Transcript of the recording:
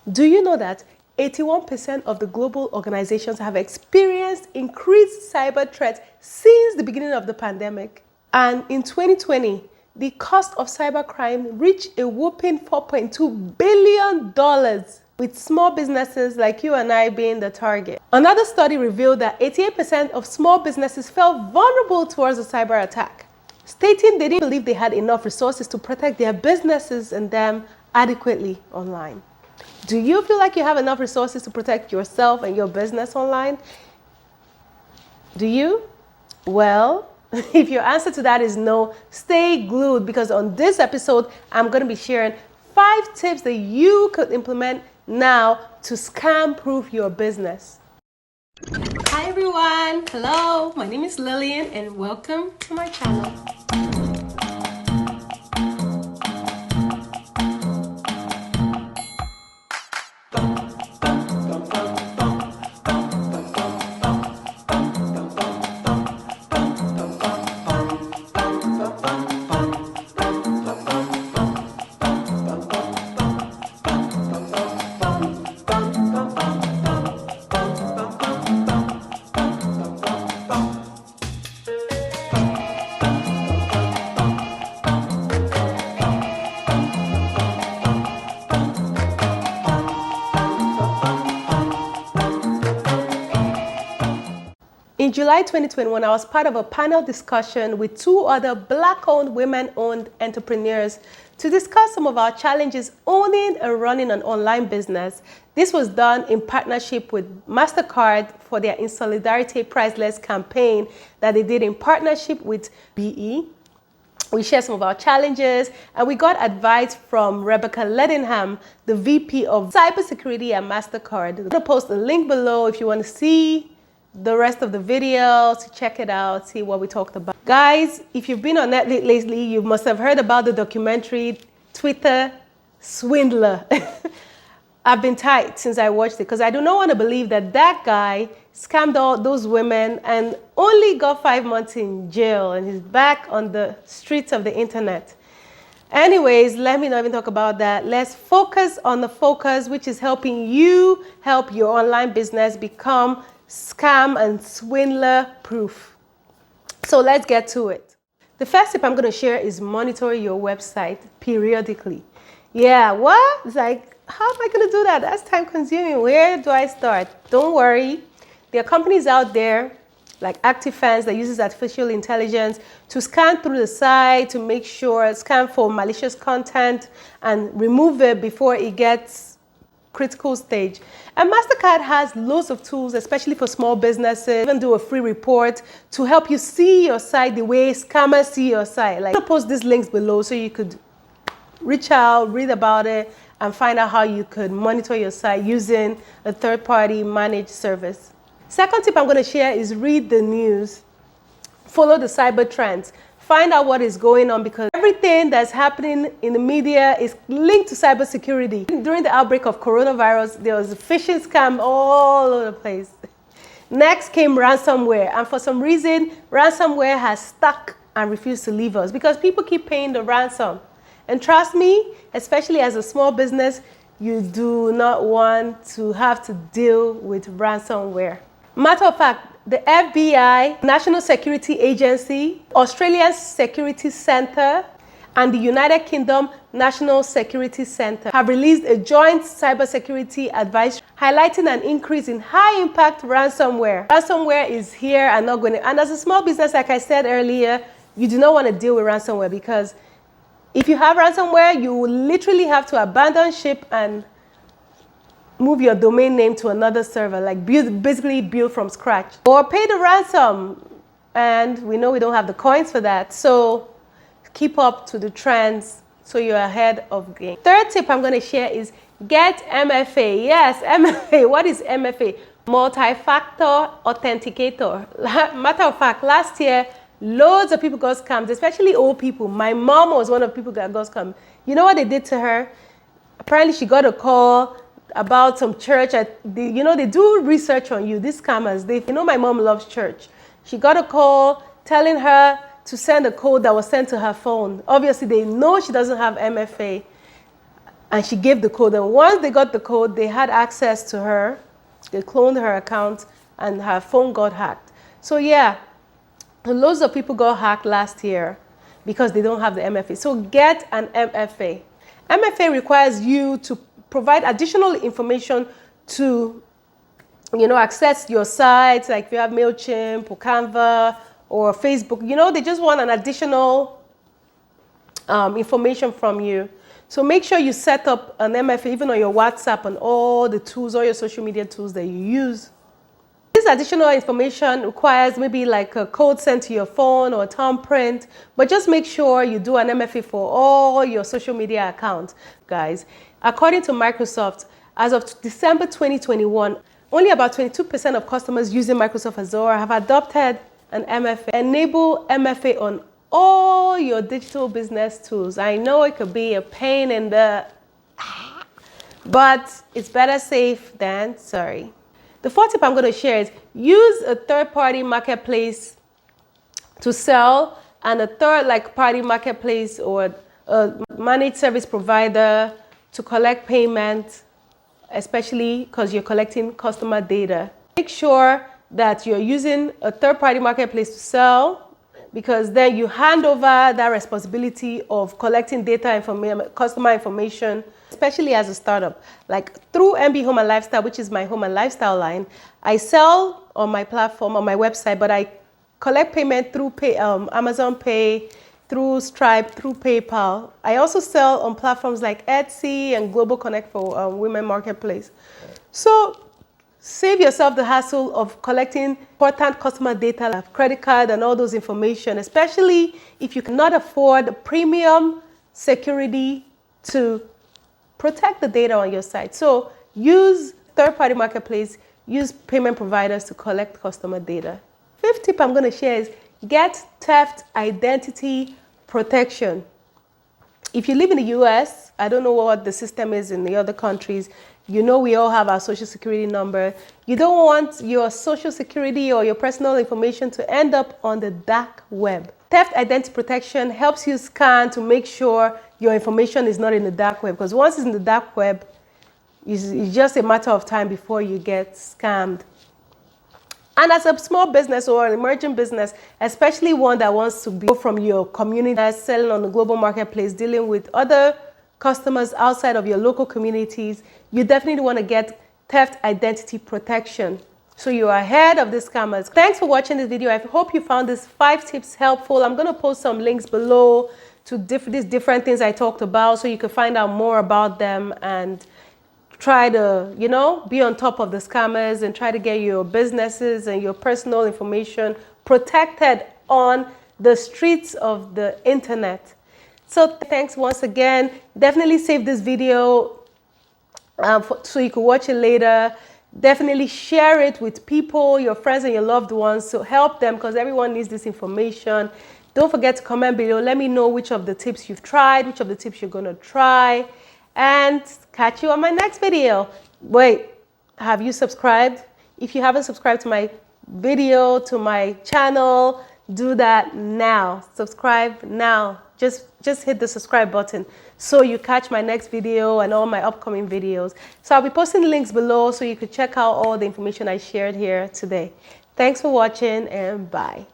Do you know that 81% of the global organizations have experienced increased cyber threats since the beginning of the pandemic? And in 2020, the cost of cybercrime reached a whopping $4.2 billion, with small businesses like you and I being the target. Another study revealed that 88% of small businesses felt vulnerable towards a cyber attack, stating they didn't believe they had enough resources to protect their businesses and them adequately online. Do you feel like you have enough resources to protect yourself and your business online? Do you? Well, if your answer to that is no, stay glued, because on this episode, I'm going to be sharing 5 tips that you could implement now to scam-proof your business. Hi everyone, hello, my name is Lillian and welcome to my channel. In July 2021, I was part of a panel discussion with 2 other Black-owned, women-owned entrepreneurs to discuss some of our challenges owning and running an online business. This was done in partnership with mastercard for their In Solidarity Priceless campaign that they did in partnership with BE. We shared some of our challenges, and we got advice from Rebecca Ledingham, the VP of cybersecurity at mastercard. I'm going to post a link below if you want to see the rest of the video, to check it out, see what we talked about. Guys, if you've been on Netflix lately, you must have heard about the documentary Twitter Swindler. I've been tight since I watched it because I do not want to believe that that guy scammed all those women and only got 5 months in jail and he's back on the streets of the internet. Anyways, let me not even talk about that. Let's focus on the focus, which is helping you help your online business become scam and swindler proof. So let's get to it. The first tip I'm going to share is monitor your website periodically. Yeah, what? It's like, how am I going to do that? That's time consuming. Where do I start? Don't worry. There are companies out there like ActiveFence that uses artificial intelligence to scan through the site to make sure, scan for malicious content and remove it before it gets critical stage. And mastercard has loads of tools, especially for small businesses. Even do a free report to help you see your site the way scammers see your site. Like, I'll post these links below so you could reach out, read about it, and find out how you could monitor your site using a third-party managed service. Second tip I'm going to share is read the news. Follow the cyber trends. Find out what is going on, because everything that's happening in the media is linked to cybersecurity. During the outbreak of coronavirus, there was a phishing scam all over the place. Next came ransomware, and for some reason, ransomware has stuck and refused to leave us because people keep paying the ransom. And trust me, especially as a small business, you do not want to have to deal with ransomware. Matter of fact, the FBI, National Security Agency, Australian Security Centre, and the United Kingdom National Security Centre have released a joint cybersecurity advice highlighting an increase in high-impact ransomware. Ransomware is here and not going to. And as a small business, like I said earlier, you do not want to deal with ransomware, because if you have ransomware, you will literally have to abandon ship and move your domain name to another server, like basically build from scratch, or pay the ransom. And we know we don't have the coins for that. So keep up to the trends so you're ahead of the game. Third tip I'm going to share is get MFA. Yes, MFA. What is MFA? Multi-factor authenticator. Matter of fact, last year, loads of people got scammed, especially old people. My mom was one of the people that got scammed. You know what they did to her? Apparently she got a call about some church. They do research on you, these scammers. My mom loves church. She got a call telling her to send a code that was sent to her phone. Obviously, they know she doesn't have MFA. And she gave the code. And once they got the code, they had access to her. They cloned her account and her phone got hacked. So yeah, loads of people got hacked last year because they don't have the MFA. So get an MFA. MFA requires you to provide additional information to, access your sites, like if you have MailChimp or Canva or Facebook. They just want an additional information from you. So make sure you set up an MFA even on your WhatsApp and all the tools, all your social media tools that you use. This additional information requires maybe like a code sent to your phone or a thumbprint, but just make sure you do an MFA for all your social media accounts, guys. According to Microsoft, as of December 2021, only about 22% of customers using Microsoft Azure have adopted an MFA. Enable MFA on all your digital business tools. I know it could be a pain in the, but it's better safe than sorry. The fourth tip I'm going to share is use a third-party marketplace to sell, and a third-party marketplace or a managed service provider to collect payment, especially because you're collecting customer data. Make sure that you're using a third-party marketplace to sell, because then you hand over that responsibility of collecting data customer information, especially as a startup. Like through MB Home and Lifestyle, which is my home and lifestyle line, I sell on my platform, on my website, but I collect payment through Amazon Pay, through Stripe, through PayPal. I also sell on platforms like Etsy and Global Connect for Women Marketplace. So save yourself the hassle of collecting important customer data like credit card and all those information, especially if you cannot afford premium security to protect the data on your site. So use third-party marketplace, use payment providers to collect customer data. Fifth tip I'm going to share is get theft identity protection. If you live in the US, I don't know what the system is in the other countries. We all have our social security number. You don't want your social security or your personal information to end up on the dark web. Theft identity protection helps you scan to make sure your information is not in the dark web, because once it's in the dark web, it's just a matter of time before you get scammed. And as a small business or an emerging business, especially one that wants to go from your community, selling on the global marketplace, dealing with other customers outside of your local communities, you definitely want to get theft identity protection so you're ahead of the scammers. Thanks for watching this video. I hope you found these 5 tips helpful. I'm going to post some links below to these different things I talked about so you can find out more about them and try to, be on top of the scammers and try to get your businesses and your personal information protected on the streets of the internet. So thanks once again. Definitely save this video so you can watch it later. Definitely share it with people, your friends and your loved ones, to help them, because everyone needs this information. Don't forget to comment below. Let me know which of the tips you've tried, which of the tips you're going to try, and catch you on my next video. Wait, have you subscribed? If you haven't subscribed to my video, to my channel, do that now. Subscribe now. Just hit the subscribe button so you catch my next video and all my upcoming videos. So I'll be posting links below so you can check out all the information I shared here today. Thanks for watching, and bye.